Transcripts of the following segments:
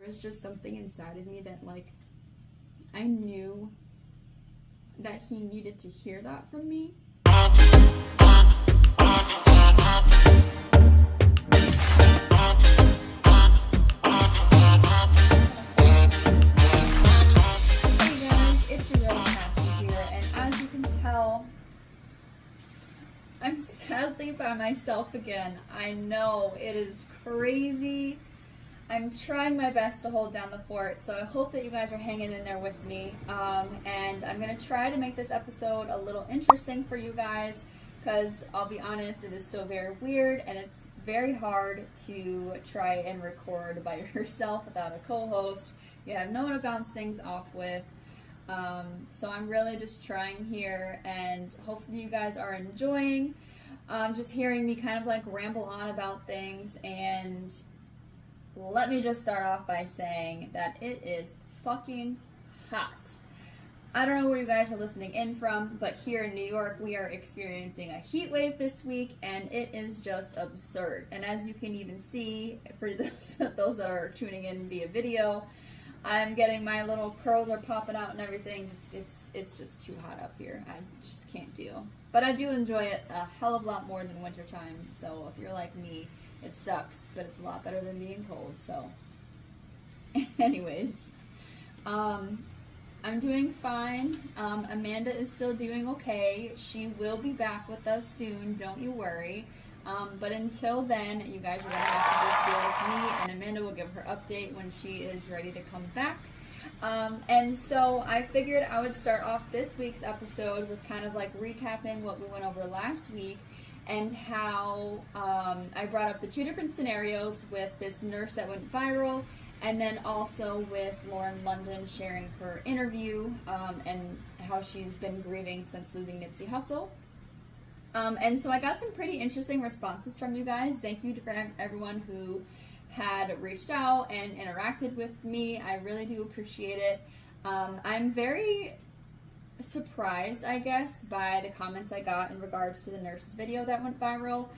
was just something inside of me that, like, I knew that he needed to hear that from me. Hey guys, it's your girl Cassie here, and as you can tell, I'm sadly by myself again. I know, it is crazy. I'm trying my best to hold down the fort, so I hope that you guys are hanging in there with me. And I'm going to try to make this episode a little interesting for you guys, because I'll be honest, it is still very weird, and it's very hard to try and record by yourself without a co-host. You have no one to bounce things off with. So I'm really just trying here, and hopefully you guys are enjoying just hearing me kind of like ramble on about things. And let me just start off by saying that it is fucking hot. I don't know where you guys are listening in from, but here in New York we are experiencing a heat wave this week, and it is just absurd. And as you can even see, for those that are tuning in via video, I'm getting my little curls are popping out and everything. It's just too hot up here. I just can't deal. But I do enjoy it a hell of a lot more than wintertime. So if you're like me, it sucks, but it's a lot better than being cold. So anyways, I'm doing fine. Amanda is still doing okay. She will be back with us soon, don't you worry. But until then, you guys are going to have to just deal with me, and Amanda will give her update when she is ready to come back. And so I figured I would start off this week's episode with kind of like recapping what we went over last week, and how I brought up the two different scenarios with this nurse that went viral, and then also with Lauren London sharing her interview, and how she's been grieving since losing Nipsey Hussle. And so I got some pretty interesting responses from you guys. Thank you to everyone who had reached out and interacted with me. I really do appreciate it. I'm very surprised, I guess, by the comments I got in regards to the nurse's video that went viral,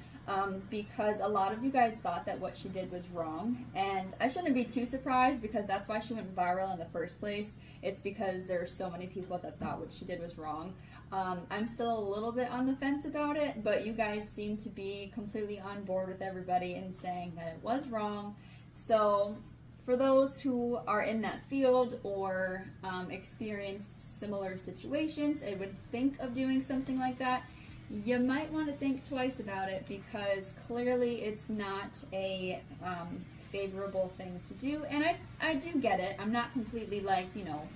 because a lot of you guys thought that what she did was wrong, and I shouldn't be too surprised, because that's why she went viral in the first place. It's because there's so many people that thought what she did was wrong. I'm still a little bit on the fence about it, but you guys seem to be completely on board with everybody and saying that it was wrong. So for those who are in that field or experience similar situations and would think of doing something like that, you might want to think twice about it, because clearly it's not a favorable thing to do. And I do get it. I'm not completely like, you know,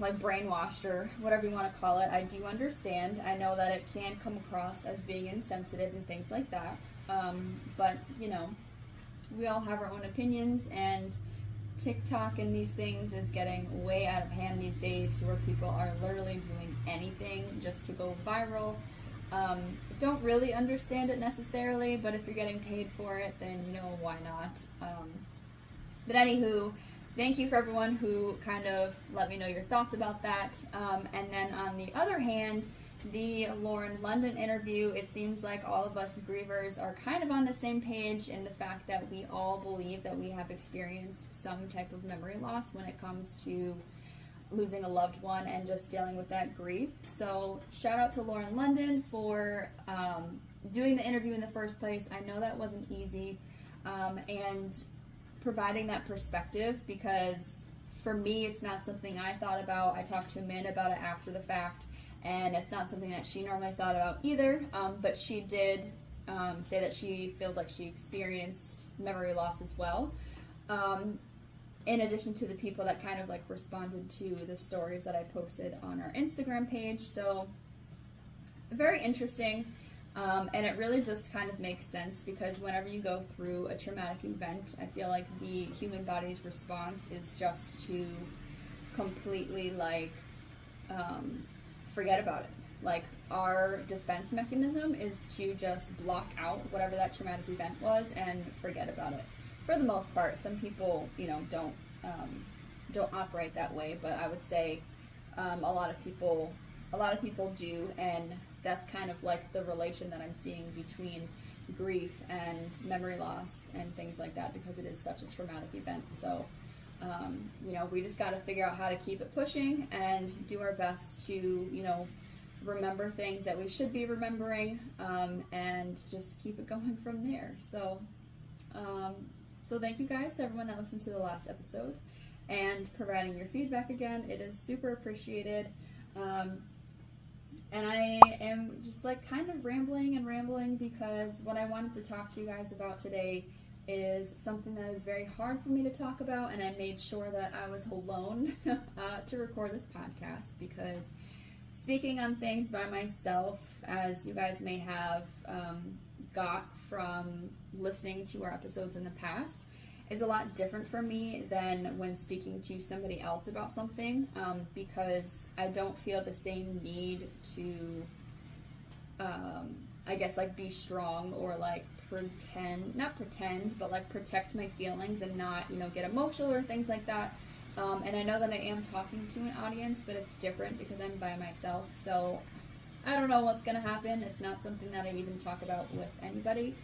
like brainwashed or whatever you want to call it. I do understand. I know that it can come across as being insensitive and things like that. But, you know, we all have our own opinions, and TikTok and these things is getting way out of hand these days, to where people are literally doing anything just to go viral. Don't really understand it necessarily, but if you're getting paid for it, then, you know, why not? But anywho, thank you for everyone who kind of let me know your thoughts about that. And then on the other hand, the Lauren London interview, it seems like all of us grievers are kind of on the same page in the fact that we all believe that we have experienced some type of memory loss when it comes to losing a loved one and just dealing with that grief. So shout out to Lauren London for doing the interview in the first place. I know that wasn't easy, and providing that perspective, because for me it's not something I thought about. I talked to Amanda about it after the fact, and it's not something that she normally thought about either, but she did say that she feels like she experienced memory loss as well, in addition to the people that kind of like responded to the stories that I posted on our Instagram page. So very interesting. And it really just kind of makes sense, because whenever you go through a traumatic event, I feel like the human body's response is just to completely like forget about it. Like, our defense mechanism is to just block out whatever that traumatic event was and forget about it. For the most part, some people, you know, don't operate that way, but I would say a lot of people do, and that's kind of like the relation that I'm seeing between grief and memory loss and things like that, because it is such a traumatic event. So, you know, we just got to figure out how to keep it pushing and do our best to, you know, remember things that we should be remembering, and just keep it going from there. So, so thank you guys to everyone that listened to the last episode and providing your feedback again. It is super appreciated. And I am just like kind of rambling because what I wanted to talk to you guys about today is something that is very hard for me to talk about, and I made sure that I was alone to record this podcast, because speaking on things by myself, as you guys may have got from listening to our episodes in the past, is a lot different for me than when speaking to somebody else about something, because I don't feel the same need to, I guess, like, be strong or like not pretend, but like protect my feelings and not, you know, get emotional or things like that. And I know that I am talking to an audience, but it's different because I'm by myself. So I don't know what's going to happen. It's not something that I even talk about with anybody.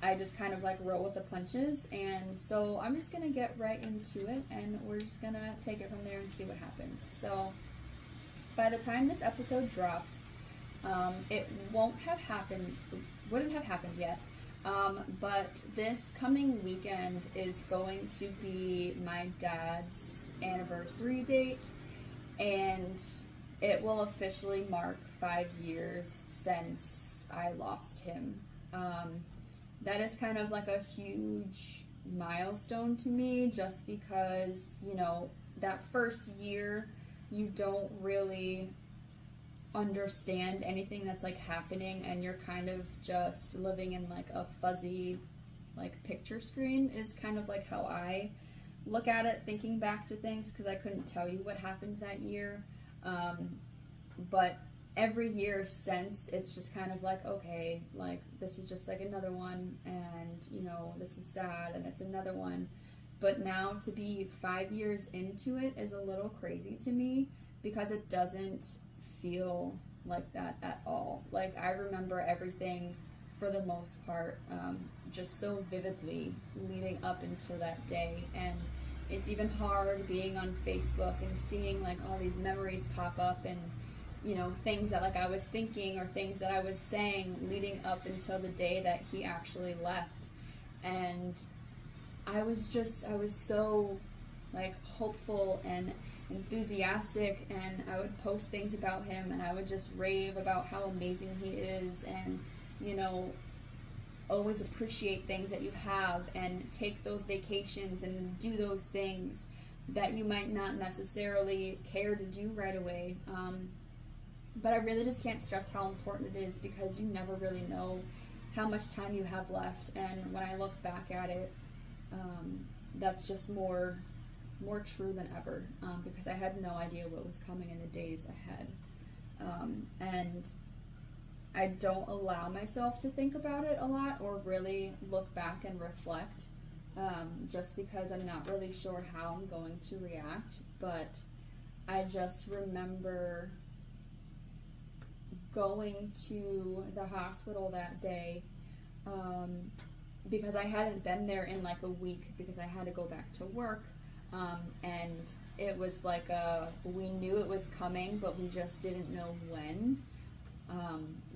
I just kind of like roll with the punches, and so I'm just gonna get right into it, and we're just gonna take it from there and see what happens. So by the time this episode drops, it wouldn't have happened yet, but this coming weekend is going to be my dad's anniversary date, and it will officially mark 5 years since I lost him. That is kind of like a huge milestone to me, just because, you know, that first year you don't really understand anything that's like happening, and you're kind of just living in like a fuzzy like picture screen, is kind of like how I look at it, thinking back to things, because I couldn't tell you what happened that year. But every year since, it's just kind of like, okay, like, this is just like another one, and, you know, this is sad, and it's another one. But now to be 5 years into it is a little crazy to me, because it doesn't feel like that at all. Like, I remember everything, for the most part, just so vividly leading up until that day. And it's even hard being on Facebook and seeing like all these memories pop up, and, you know, things that like I was thinking or things that I was saying leading up until the day that he actually left. And I was so like hopeful and enthusiastic, and I would post things about him, and I would just rave about how amazing he is, and, you know, always appreciate things that you have, and take those vacations and do those things that you might not necessarily care to do right away. But I really just can't stress how important it is, because you never really know how much time you have left. And when I look back at it, that's just more true than ever, because I had no idea what was coming in the days ahead. And I don't allow myself to think about it a lot or really look back and reflect, just because I'm not really sure how I'm going to react. But I just remember going to the hospital that day, because I hadn't been there in like a week, because I had to go back to work, and it was like we knew it was coming, but we just didn't know when,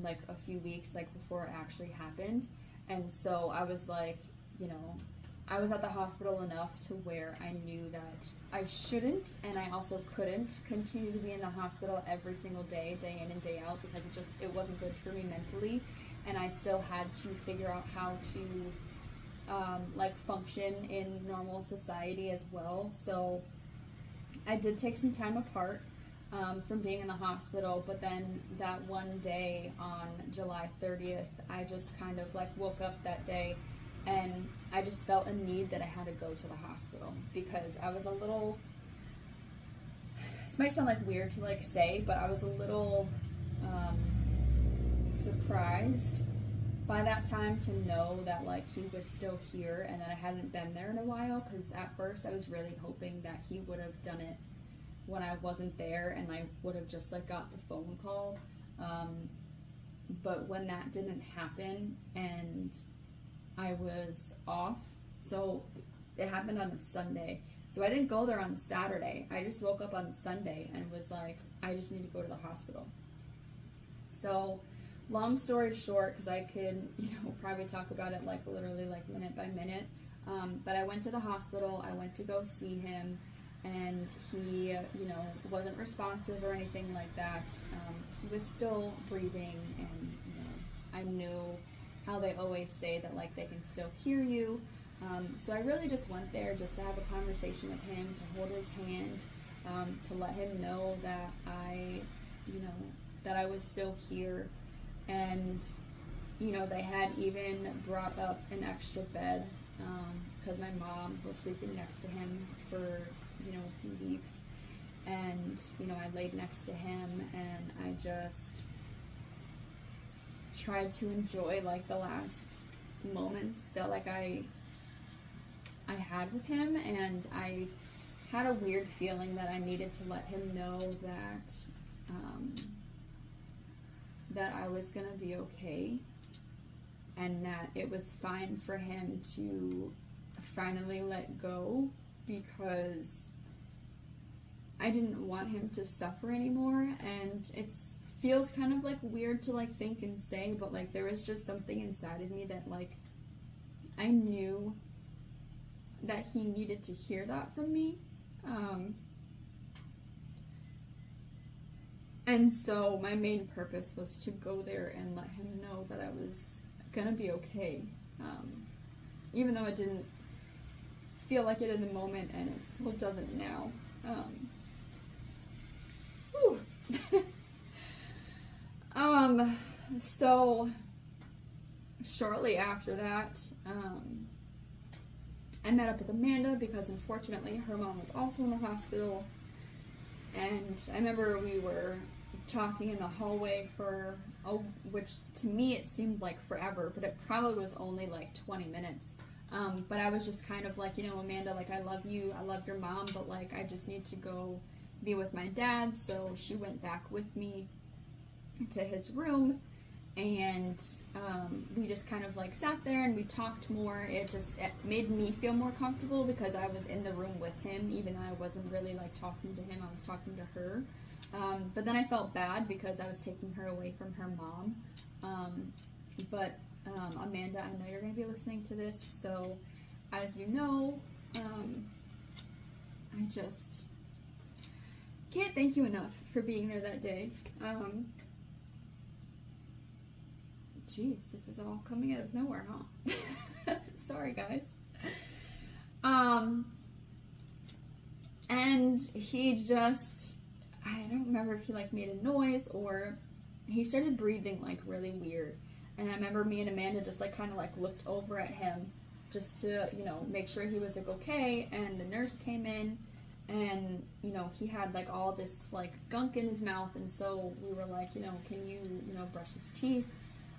like a few weeks like before it actually happened. And so I was like, you know, I was at the hospital enough to where I knew that I shouldn't, and I also couldn't continue to be in the hospital every single day, day in and day out, because it wasn't good for me mentally, and I still had to figure out how to like function in normal society as well. So I did take some time apart from being in the hospital, but then that one day on July 30th, I just kind of like woke up that day, and I just felt a need that I had to go to the hospital, because I was a little, this might sound like weird to like say, but I was a little surprised by that time to know that like he was still here and that I hadn't been there in a while, because at first I was really hoping that he would have done it when I wasn't there, and I would have just like got the phone call, But when that didn't happen and I was off, so it happened on a Sunday. So I didn't go there on Saturday. I just woke up on Sunday and was like, I just need to go to the hospital. So long story short, because I could, probably talk about it like literally like minute by minute. But I went to the hospital. I went to go see him, and he, wasn't responsive or anything like that. He was still breathing, and I knew how they always say that like they can still hear you. So I really just went there just to have a conversation with him, to hold his hand, to let him know that I was still here. And, they had even brought up an extra bed, because my mom was sleeping next to him for, a few weeks. And, I laid next to him, and I just tried to enjoy like the last moments that like I had with him. And I had a weird feeling that I needed to let him know that that I was gonna be okay, and that it was fine for him to finally let go, because I didn't want him to suffer anymore. And it feels kind of like weird to like think and say, but like there was just something inside of me that like I knew that he needed to hear that from me. And so my main purpose was to go there and let him know that I was gonna be okay. Even though it didn't feel like it in the moment, and it still doesn't now. So shortly after that, I met up with Amanda, because unfortunately her mom was also in the hospital. And I remember we were talking in the hallway for, which to me it seemed like forever, but it probably was only like 20 minutes. But I was just kind of like, Amanda, like, I love you, I love your mom, but like, I just need to go be with my dad. So she went back with me to his room, and we just kind of like sat there and we talked more. It made me feel more comfortable, because I was in the room with him, even though I wasn't really like talking to him, I was talking to her. But then I felt bad because I was taking her away from her mom. But Amanda, I know you're going to be listening to this, so as you know, I just can't thank you enough for being there that day. Jeez, this is all coming out of nowhere, huh? Sorry, guys. And he just, I don't remember if he like made a noise, or he started breathing like really weird. And I remember me and Amanda just like kind of like looked over at him just to, make sure he was like okay. And the nurse came in, and, he had like all this like gunk in his mouth. And so we were like, can you, brush his teeth?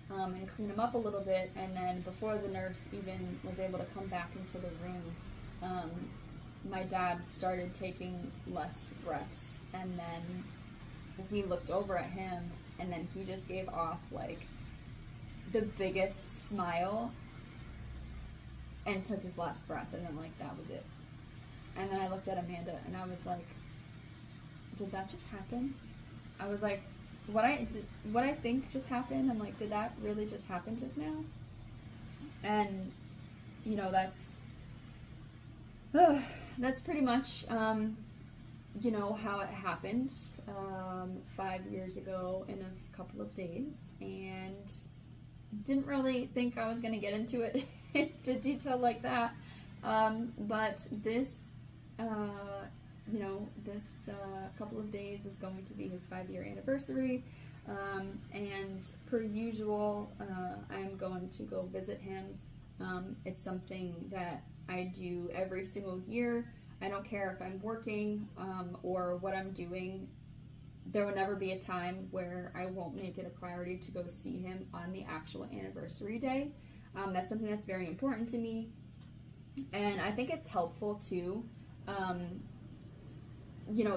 And clean him up a little bit. And then before the nurse even was able to come back into the room, my dad started taking less breaths. And then we looked over at him, and then he just gave off like the biggest smile and took his last breath, and then like that was it. And then I looked at Amanda, and I was like, did that just happen? I was like, what I think just happened, I'm like, did that really just happen just now? And that's pretty much how it happened 5 years ago in a couple of days. And didn't really think I was going to get into it into detail like that, but this this couple of days is going to be his 5-year anniversary, and per usual, I'm going to go visit him. It's something that I do every single year. I don't care if I'm working or what I'm doing. There will never be a time where I won't make it a priority to go see him on the actual anniversary day. That's something that's very important to me, and I think it's helpful too.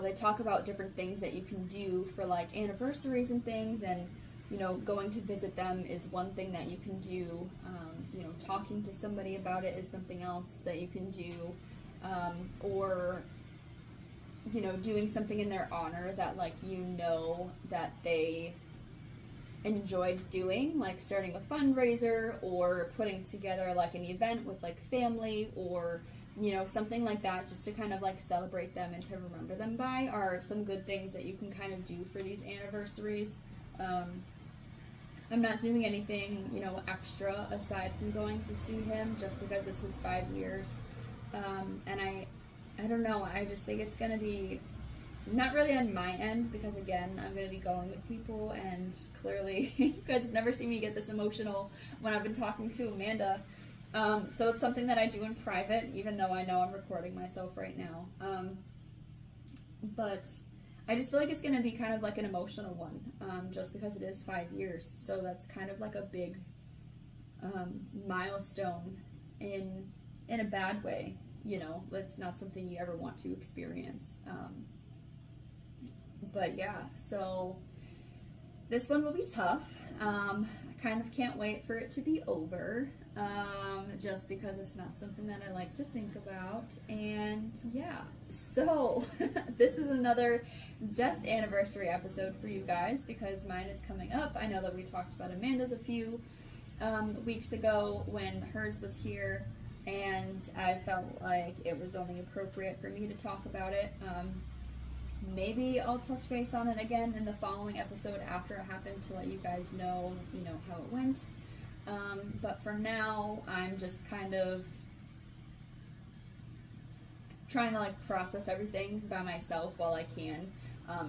They talk about different things that you can do for like anniversaries and things, and you know, going to visit them is one thing that you can do. You know, talking to somebody about it is something else that you can do. Or, you know, doing something in their honor that, like, you know, that they enjoyed doing, like starting a fundraiser or putting together like an event with like family, or, you know, something like that, just to kind of like celebrate them and to remember them by, are some good things that you can kind of do for these anniversaries. I'm not doing anything, you know, extra aside from going to see him, just because it's his 5 years. And I don't know, I just think it's going to be not really on my end, because again, I'm going to be going with people, and clearly you guys have never seen me get this emotional when I've been talking to Amanda. So it's something that I do in private, even though I know I'm recording myself right now. But I just feel like it's going to be kind of like an emotional one, just because it is 5 years. So that's kind of like a big milestone in a bad way. You know, it's not something you ever want to experience. But yeah, so this one will be tough. I kind of can't wait for it to be over, just because it's not something that I like to think about. And yeah, so this is another death anniversary episode for you guys, because mine is coming up. I know that we talked about Amanda's a few weeks ago when hers was here, and I felt like it was only appropriate for me to talk about it. Maybe I'll touch base on it again in the following episode after it happened, to let you guys know, you know, how it went. But for now, I'm just kind of trying to like process everything by myself while I can.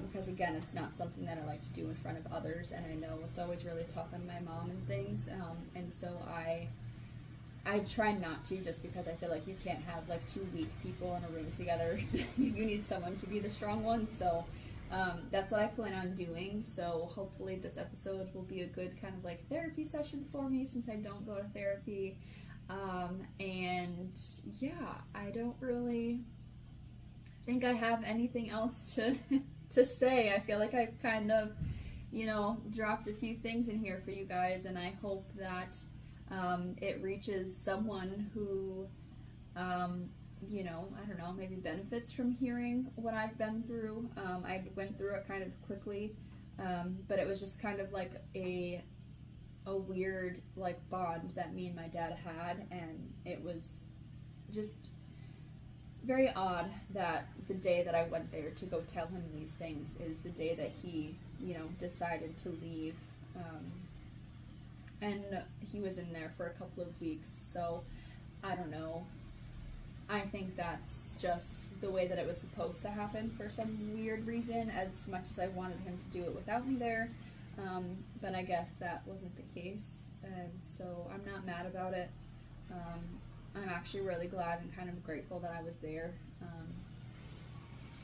Because again, it's not something that I like to do in front of others, and I know it's always really tough on my mom and things. And so I try not to, just because I feel like you can't have like two weak people in a room together. You need someone to be the strong one. So that's what I plan on doing. So hopefully this episode will be a good kind of like therapy session for me, since I don't go to therapy. And yeah, I don't really think I have anything else to say. I feel like I've kind of, you know, dropped a few things in here for you guys, and I hope that it reaches someone who, you know, I don't know, maybe benefits from hearing what I've been through. I went through it kind of quickly, but it was just kind of like a weird like bond that me and my dad had, and it was just very odd that the day that I went there to go tell him these things is the day that he, you know, decided to leave. And he was in there for a couple of weeks, so I don't know. I think that's just the way that it was supposed to happen for some weird reason, as much as I wanted him to do it without me there. But I guess that wasn't the case, and so I'm not mad about it. I'm actually really glad and kind of grateful that I was there.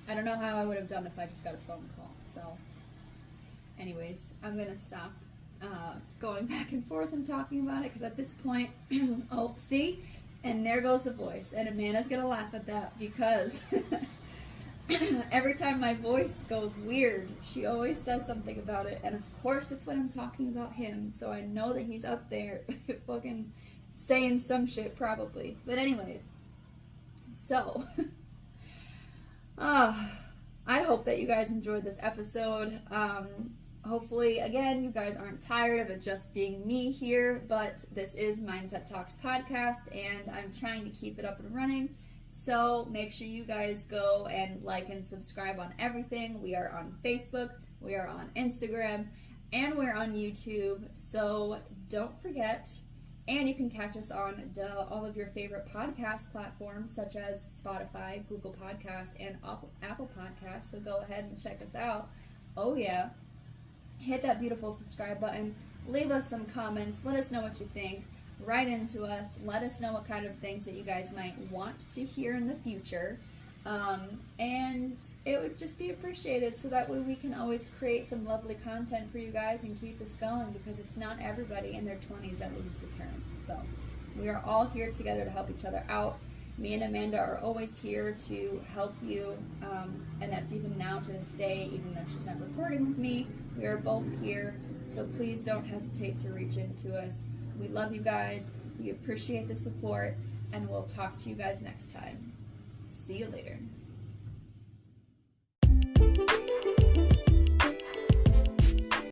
I don't know how I would have done if I just got a phone call. So anyways, I'm going to stop going back and forth and talking about it, because at this point, oh, see? And there goes the voice. And Amanda's going to laugh at that, because every time my voice goes weird, she always says something about it. And of course, it's when I'm talking about him. So I know that he's up there fucking saying some shit, probably. But anyways, so I hope that you guys enjoyed this episode. Hopefully, again, you guys aren't tired of it just being me here, but this is Mindset Talks podcast, and I'm trying to keep it up and running. So make sure you guys go and like and subscribe on everything. We are on Facebook, we are on Instagram, and we're on YouTube. So don't forget. And you can catch us on all of your favorite podcast platforms, such as Spotify, Google Podcasts, and Apple Podcasts. So go ahead and check us out. Oh yeah. Hit that beautiful subscribe button. Leave us some comments. Let us know what you think. Write into us. Let us know what kind of things that you guys might want to hear in the future. And it would just be appreciated, so that way we can always create some lovely content for you guys and keep us going, because it's not everybody in their 20s that loses a parent. So we are all here together to help each other out. Me and Amanda are always here to help you, and that's even now to this day, even though she's not recording with me. We are both here. So please don't hesitate to reach into us. We love you guys. We appreciate the support, and we'll talk to you guys next time. See you later.